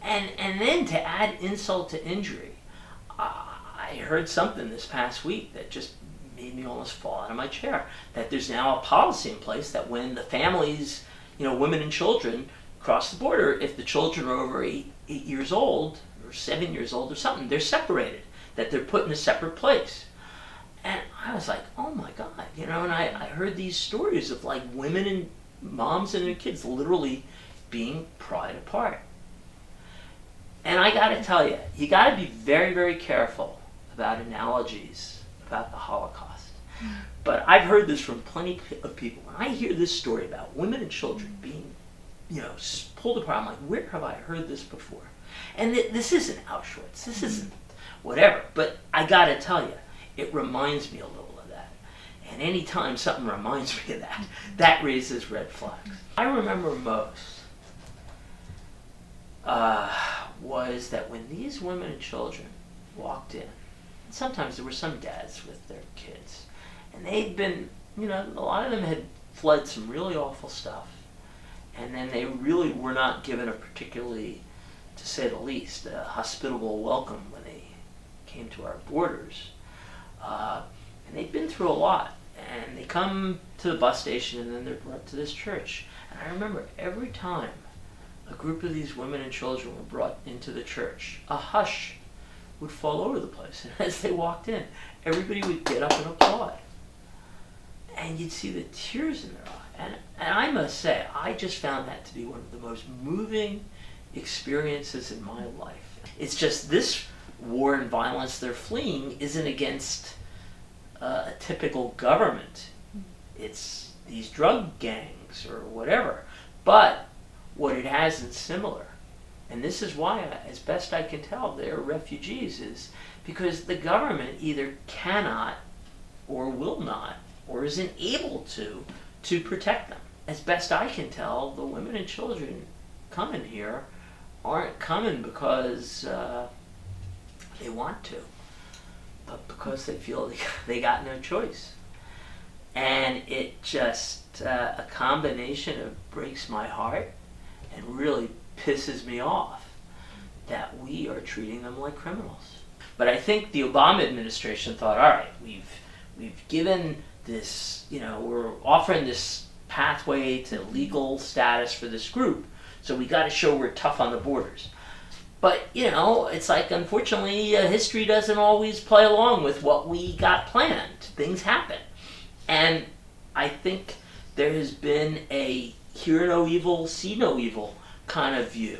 And then to add insult to injury, I heard something this past week that just made me almost fall out of my chair. That there's now a policy in place that when the families, women and children cross the border, if the children are over 8 years old or 7 years old or something, they're separated. That they're put in a separate place. And I was like, oh my God, and I heard these stories of like women and moms and their kids literally being pried apart. And I got to tell you, you got to be very, very careful about analogies about the Holocaust. But I've heard this from plenty of people. When I hear this story about women and children being, pulled apart, I'm like, where have I heard this before? And this isn't Auschwitz. This isn't whatever. But I got to tell you, it reminds me a little of that. And anytime something reminds me of that, that raises red flags. I remember most was that when these women and children walked in, and sometimes there were some dads with their kids, and they'd been, a lot of them had fled some really awful stuff, and then they really were not given a particularly, to say the least, a hospitable welcome when they came to our borders. And they'd been through a lot, and they come to the bus station, and then they're brought to this church. And I remember every time a group of these women and children were brought into the church, a hush would fall over the place. And as they walked in, everybody would get up and applaud. And you'd see the tears in their eye. And I must say, I just found that to be one of the most moving experiences in my life. It's just this war and violence they're fleeing isn't against a typical government. It's these drug gangs or whatever. But what it has is similar. And this is why, as best I can tell, they're refugees, is because the government either cannot or will not or isn't able to protect them. As best I can tell, the women and children coming here aren't coming because they want to, but because they feel they got no choice. And it just, a combination of breaks my heart and really pisses me off that we are treating them like criminals. But I think the Obama administration thought, all right, we've given this, we're offering this pathway to legal status for this group, so we got to show we're tough on the borders. But, it's like, unfortunately, history doesn't always play along with what we got planned. Things happen. And I think there has been a hear no evil, see no evil kind of view